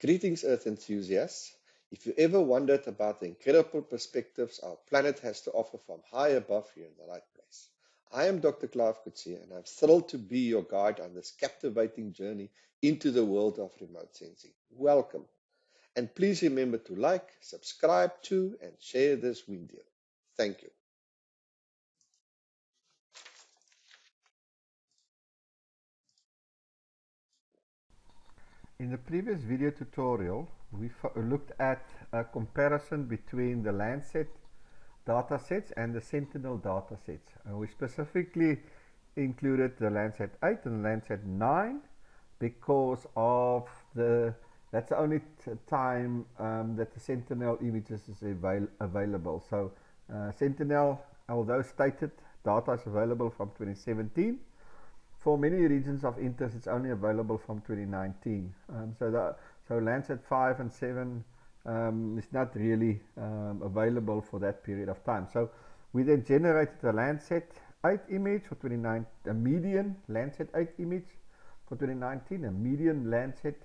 Greetings, Earth enthusiasts. If you ever wondered about the incredible perspectives our planet has to offer from high above, you're in the right place. I am Dr. Clive Coetzee, and I'm thrilled to be your guide on this captivating journey into the world of remote sensing. Welcome. And please remember to like, subscribe to, and share this video. Thank you. In the previous video tutorial, we looked at a comparison between the LandSat datasets and the Sentinel datasets. And we specifically included the LandSat 8 and LandSat 9 because of that's the only time that the Sentinel images is available. So Sentinel, although stated data is available from 2017, for many regions of interest, it's only available from 2019. So LandSat 5 and 7 is not really available for that period of time. So we then generated a LandSat 8 image for 2019, a median LandSat 8 image for 2019, a median LandSat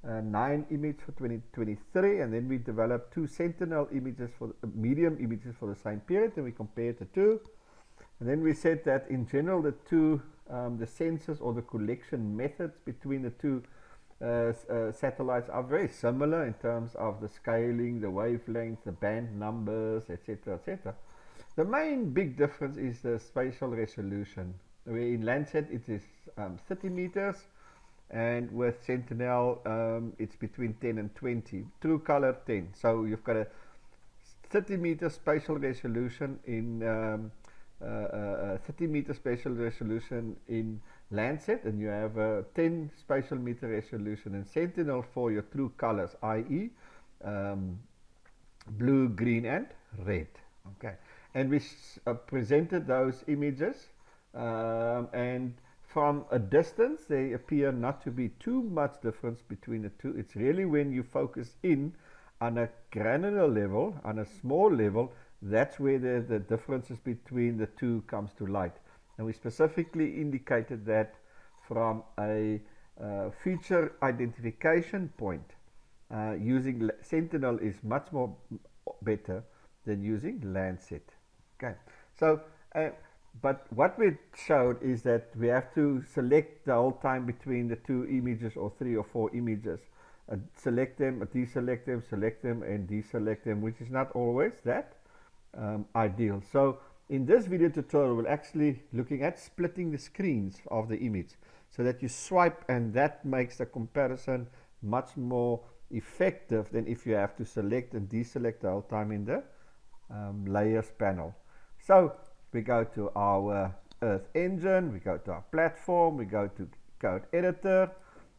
9 image for 2023, and then we developed two Sentinel images for medium images for the same period, and we compared the two. And then we said that in general the two the sensors or the collection methods between the two satellites are very similar in terms of the scaling, the wavelengths, the band numbers, etc., etc. The main big difference is the spatial resolution. Where in LandSat it is 30 meters, and with Sentinel it's between 10 and 20. True color 10. So you've got a 30 meter spatial resolution in 30 meter spatial resolution in LandSat, and you have a 10 spatial meter resolution in Sentinel for your true colors, i.e. Blue, green and red. Okay, and we presented those images, and from a distance they appear not to be too much difference between the two. It's really when you focus in on a granular level, on a small level, that's where the differences between the two comes to light. And we specifically indicated that from a feature identification point, using Sentinel is much more better than using LandSat. Okay, so but what we showed is that we have to select the whole time between the two images, or 3 or 4 images. Select them, deselect them, select them, and deselect them, which is not always that ideal. So in this video tutorial, we're actually looking at splitting the screens of the image so that you swipe, and that makes the comparison much more effective than if you have to select and deselect the whole time in the layers panel. So we go to our Earth engine, we go to our platform, we go to code editor,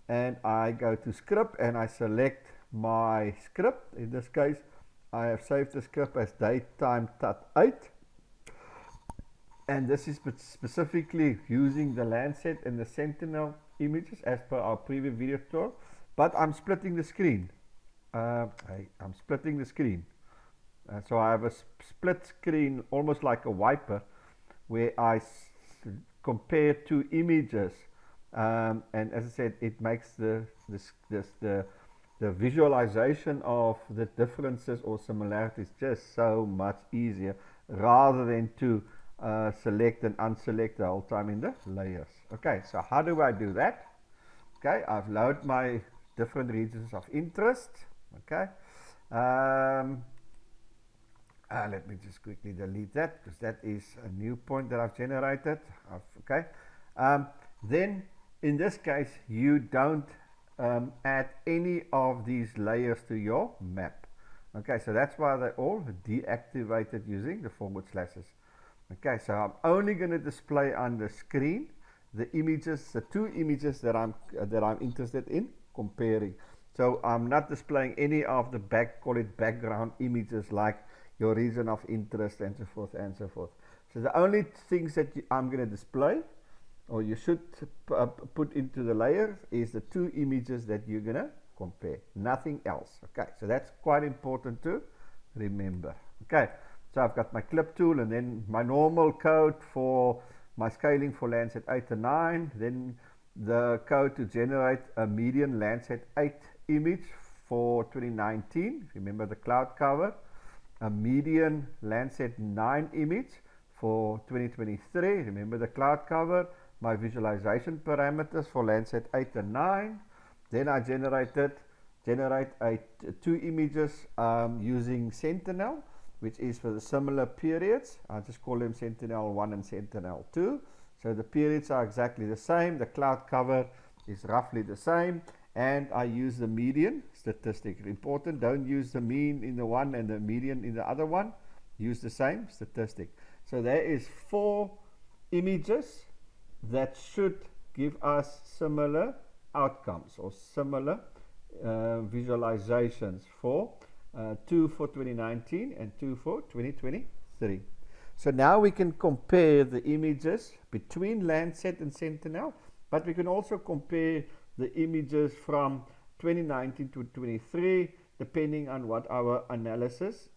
and I go to script and I select my script. In this case, I have saved the script as datetime.8, and this is specifically using the LandSat and the Sentinel images as per our previous video tutorial, but I'm splitting the screen. I'm splitting the screen. So I have a split screen, almost like a wiper, where I compare two images, and as I said, it makes the visualization of the differences or similarities just so much easier, rather than to select and unselect the whole time in the layers. Okay, so how do I do that? Okay, I've loaded my different regions of interest. Okay, let me just quickly delete that, because that is a new point that I've generated. Okay, then in this case you don't add any of these layers to your map. Okay, so that's why they're all deactivated using the forward slashes. Okay, so I'm only going to display on the screen the images, the two images that I'm interested in comparing. So I'm not displaying any of the call it background images, like your region of interest and so forth and so forth. So the only things that I'm going to display, or you should put into the layers, is the two images that you're going to compare, nothing else. Okay, so that's quite important to remember. Okay, so I've got my clip tool, and then my normal code for my scaling for LandSat 8 and 9, then the code to generate a median LandSat 8 image for 2019, remember the cloud cover, a median LandSat 9 image for 2023, remember the cloud cover, my visualization parameters for LandSat 8 and 9. Then I generate two images using Sentinel, which is for the similar periods. I just call them Sentinel 1 and Sentinel 2. So the periods are exactly the same. The cloud cover is roughly the same. And I use the median statistic. Important, don't use the mean in the one and the median in the other one. Use the same statistic. So there is 4 images that should give us similar outcomes or similar visualizations for 2 for 2019 and 2 for 2023. So now we can compare the images between LandSat and Sentinel, but we can also compare the images from 2019 to 23 depending on what our analysis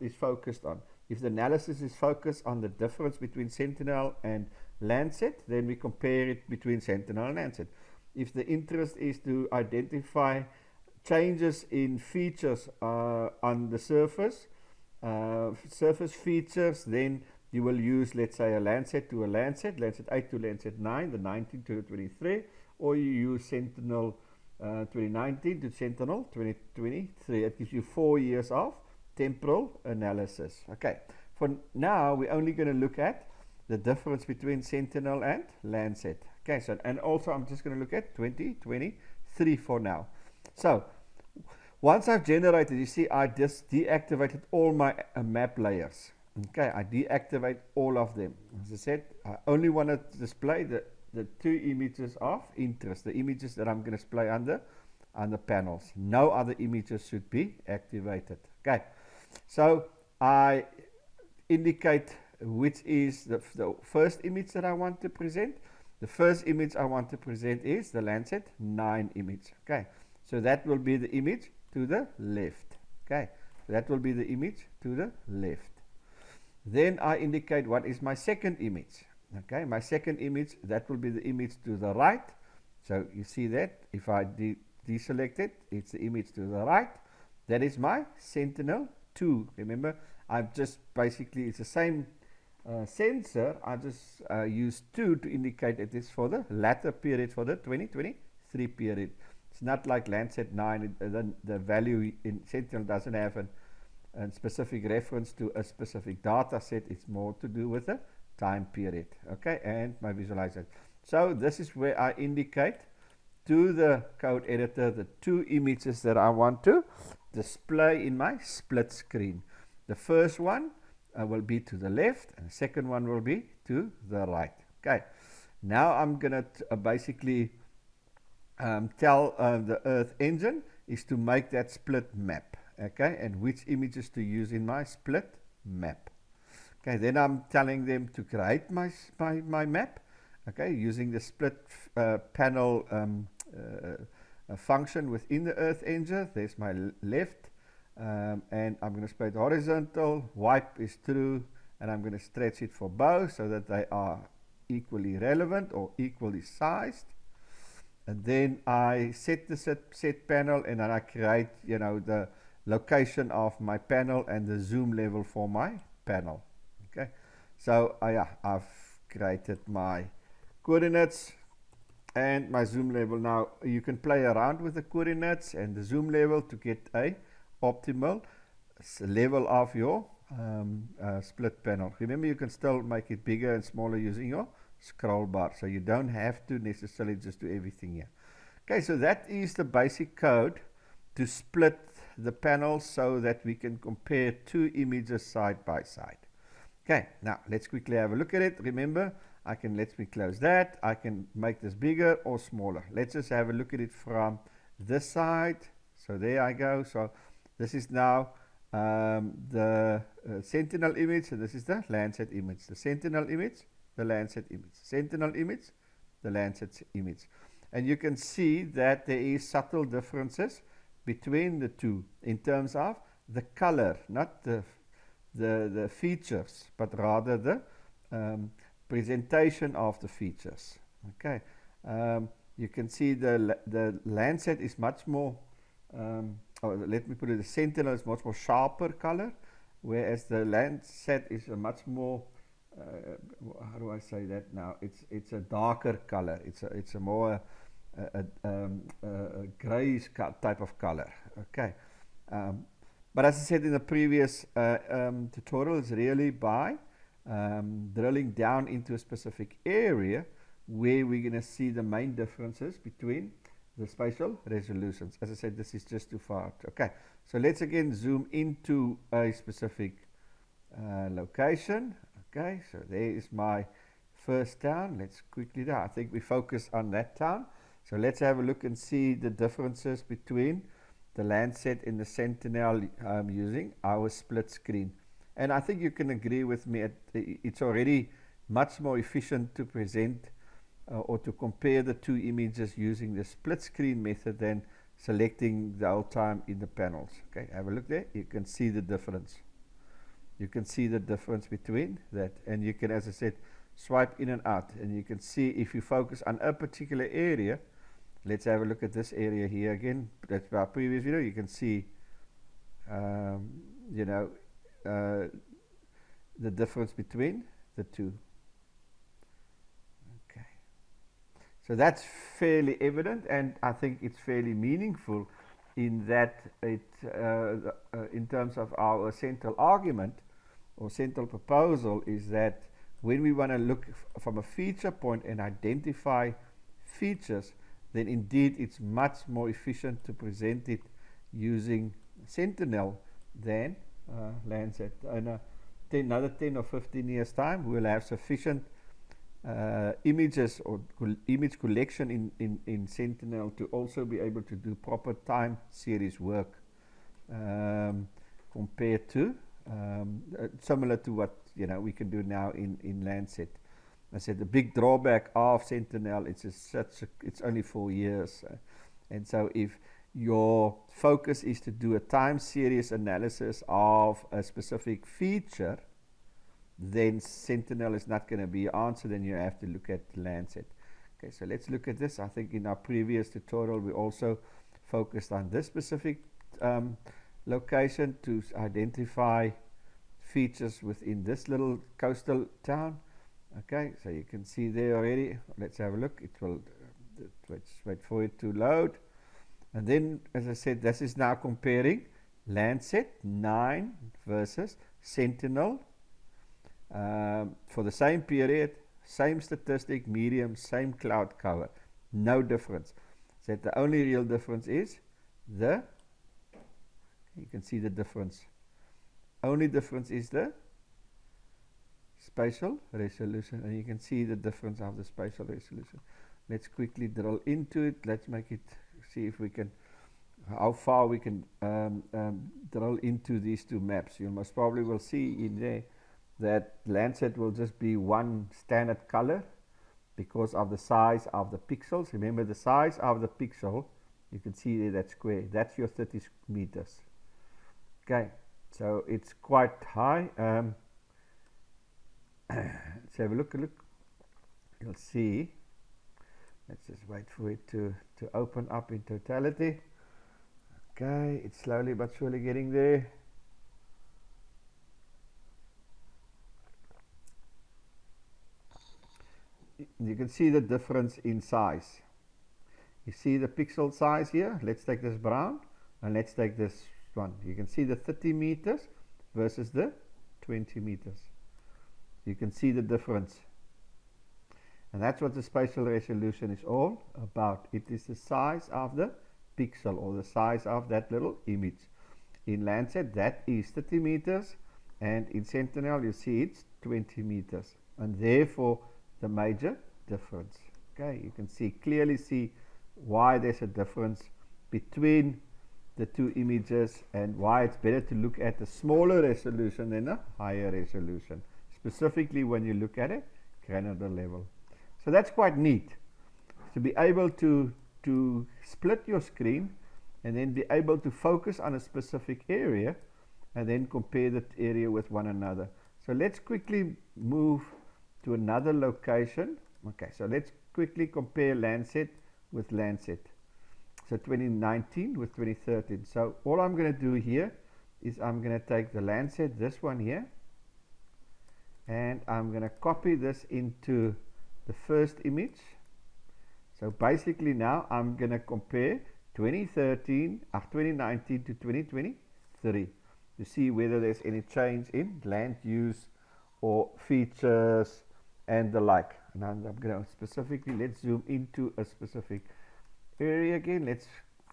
is focused on. If the analysis is focused on the difference between Sentinel and LandSat, then we compare it between Sentinel and LandSat. If the interest is to identify changes in features on the surface features, then you will use, let's say, a LandSat to a LandSat 8 to LandSat 9, the 19 to the 23, or you use Sentinel 2019 to Sentinel 2023. It gives you 4 years of temporal analysis. Okay, for now we're only going to look at the difference between Sentinel and LandSat. Okay, so and also I'm just going to look at 2023 for now. So once I've generated, you see I just deactivated all my map layers. Okay, I deactivate all of them. As I said, I only want to display the 2 images of interest, the images that I'm going to display on the panels. No other images should be activated. Okay, so I indicate which is the first image that I want to present. The first image I want to present is the LandSat 9 image. Okay, so that will be the image to the left. Okay, that will be the image to the left. Then I indicate what is my second image. Okay, my second image, that will be the image to the right. So you see that if I deselect it, it's the image to the right. That is my Sentinel 2. Remember, I've just basically, it's the same sensor. I just use 2 to indicate it is for the latter period, for the 2023 period. It's not like LandSat 9, the value in Sentinel doesn't have a specific reference to a specific data set. It's more to do with the time period. Okay, and my visualization. So this is where I indicate to the code editor the 2 images that I want to display in my split screen. The first one will be to the left, and the second one will be to the right. Okay, now I'm going to basically tell the Earth engine is to make that split map. Okay, and which images to use in my split map. Okay, then I'm telling them to create my map. Okay, using the split panel function within the Earth engine. There's my left, and I'm going to split horizontal. Wipe is true, and I'm going to stretch it for both so that they are equally relevant or equally sized. And then I set the set panel, and then I create, the location of my panel and the zoom level for my panel. Okay, so I've created my coordinates and my zoom level. Now you can play around with the coordinates and the zoom level to get a optimal level of your split panel. Remember, you can still make it bigger and smaller using your scroll bar, so you don't have to necessarily just do everything here. Okay, so that is the basic code to split the panels so that we can compare 2 images side by side. Okay, now let's quickly have a look at it. Remember, let me close that. I can make this bigger or smaller. Let's just have a look at it from this side. So there I go. So this is now the Sentinel image. So this is the LandSat image. The Sentinel image, the LandSat image. Sentinel image, the LandSat image. And you can see that there is subtle differences between the 2 in terms of the color, not the features, but rather the presentation of the features. Okay, you can see the LandSat is much more let me put it, the Sentinel is much more sharper color, whereas the LandSat is a much more, how do I say that now? It's a darker color. It's a more a grayish type of color. Okay, but as I said in the previous tutorial, it's really by drilling down into a specific area where we're going to see the main differences between the spatial resolutions. As I said, this is just too far. Okay, so let's again zoom into a specific location. Okay, so there is my first town. Let's quickly do. I think we focus on that town. So let's have a look and see the differences between the LandSat and the Sentinel using our split screen. And I think you can agree with me, it's already much more efficient to present or to compare the two images using the split screen method than selecting the whole time in the panels. Okay, have a look there. You can see the difference. You can see the difference between that, and you can, as I said, swipe in and out, and you can see if you focus on a particular area. Let's have a look at this area here again. That's our previous video. You can see, you know, the difference between the two. Okay, so that's fairly evident, and I think it's fairly meaningful in that it, in terms of our central argument or central proposal, is that when we want to look from a feature point and identify features, then indeed it's much more efficient to present it using Sentinel than LandSat. In another 10 or 15 years time, we'll have sufficient images or image collection in Sentinel to also be able to do proper time series work, compared to similar to what we can do now in LandSat. I said the big drawback of Sentinel, it's only 4 years, and so if your focus is to do a time series analysis of a specific feature, then Sentinel is not going to be your answer. Then you have to look at LandSat. Okay, so let's look at this. I think in our previous tutorial we also focused on this specific location to identify features within this little coastal town. Okay, so you can see there already. Let's have a look. It will let's wait for it to load. And then, as I said, this is now comparing LandSat 9 versus Sentinel for the same period, same statistic, medium, same cloud cover, no difference. So the only real difference is you can see the difference. Only difference is the spatial resolution, and you can see the difference of the spatial resolution. Let's quickly drill into it. Let's make it, see if we can, how far we can drill into these two maps. You most probably will see in there that LandSat will just be one standard color because of the size of the pixels. Remember, the size of the pixel, you can see there, that square, that's your 30 meters. Okay, so it's quite high. Let's have a look. You'll see. Let's just wait for it to open up in totality. Okay, it's slowly but surely getting there. You can see the difference in size. You see the pixel size here. Let's take this brown and let's take this one. You can see the 30 meters versus the 20 meters. You can see the difference. And that's what the spatial resolution is all about. It is the size of the pixel, or the size of that little image. In LandSat, that is 30 meters, and in Sentinel, you see it's 20 meters, and therefore the major difference. Okay, you can clearly see why there's a difference between the two images and why it's better to look at a smaller resolution than a higher resolution, specifically when you look at a granular level. So that's quite neat, to be able to split your screen and then be able to focus on a specific area and then compare that area with one another. So let's quickly move to another location. Okay, so let's quickly compare LandSat with LandSat. So 2019 with 2013. So all I'm going to do here is I'm going to take the LandSat, this one here, and I'm going to copy this into the first image. So basically now I'm going to compare 2019 to 2023 to see whether there's any change in land use or features and the like. And I'm going to specifically, let's zoom into a specific area again. Let's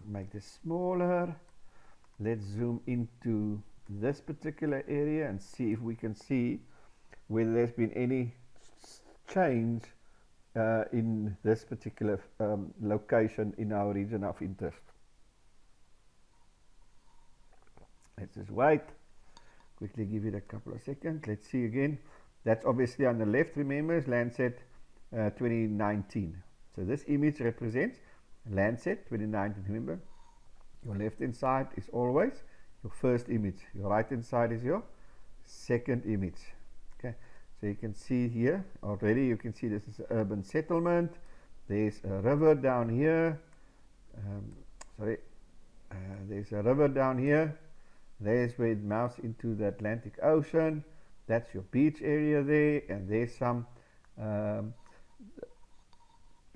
make this smaller. Let's zoom into this particular area and see if we can see whether there's been any change in this particular location in our region of interest. Let's just wait. Quickly give it a couple of seconds. Let's see again. That's obviously on the left, remember, is LandSat 2019. So this image represents LandSat 2019. Remember, your left hand side is always your first image. Your right hand side is your second image. Okay, so you can see here already, you can see this is an urban settlement. There's a river down here. There's a river down here. There's where it mounts into the Atlantic Ocean. That's your beach area there, and there's some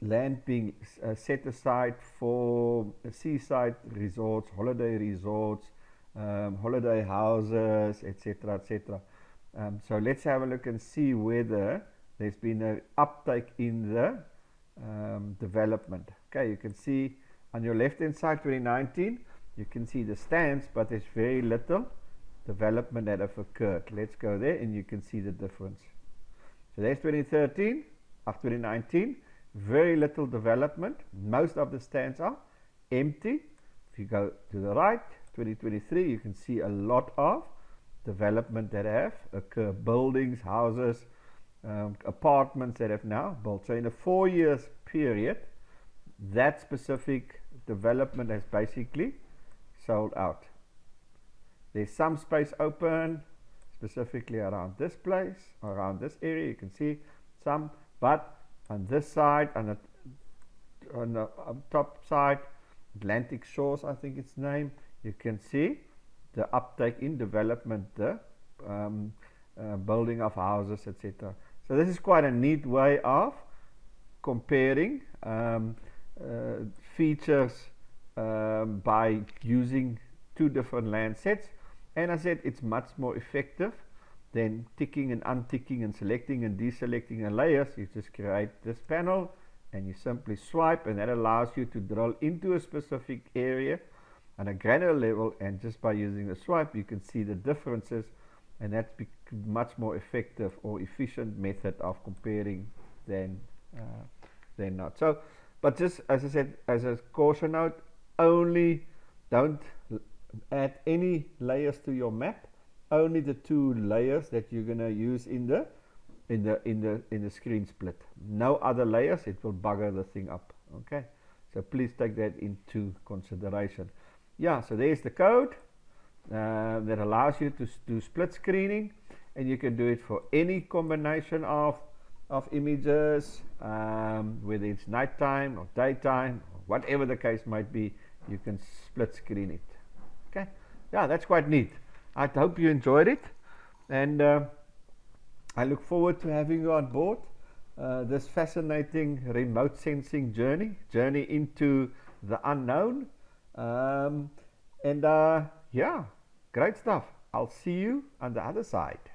land being set aside for seaside resorts, holiday resorts, holiday houses, etc., etc. So let's have a look and see whether there's been an uptake in the development. Okay, you can see on your left hand side 2019, you can see the stands, but there's very little development that have occurred. Let's go there and you can see the difference. So there's 2013 of 2019, very little development. Most of the stands are empty. If you go to the right, 2023, you can see a lot of development that have occurred. Buildings, houses, apartments that have now built. So in a 4 years period, that specific development has basically sold out. There's some space open, specifically around this place, around this area. You can see some, but on this side, on the top side, Atlantic Shores, I think it's named, you can see the uptake in development, the building of houses, etc. So this is quite a neat way of comparing features by using two different LandSats. And I said it's much more effective than ticking and unticking and selecting and deselecting the layers. You just create this panel and you simply swipe, and that allows you to drill into a specific area on a granular level, and just by using the swipe you can see the differences, and that's much more effective or efficient method of comparing than not. So, but just as I said, as a caution note, only don't add any layers to your map. Only the two layers that you're going to use in the screen split. No other layers, it will bugger the thing up. Okay, so please take that into consideration. Yeah, so there's the code that allows you to do split screening, and you can do it for any combination of images, whether it's nighttime or daytime, or whatever the case might be. You can split screen it. Okay, yeah, that's quite neat. I hope you enjoyed it, and I look forward to having you on board this fascinating remote sensing journey into the unknown. Yeah, great stuff. I'll see you on the other side.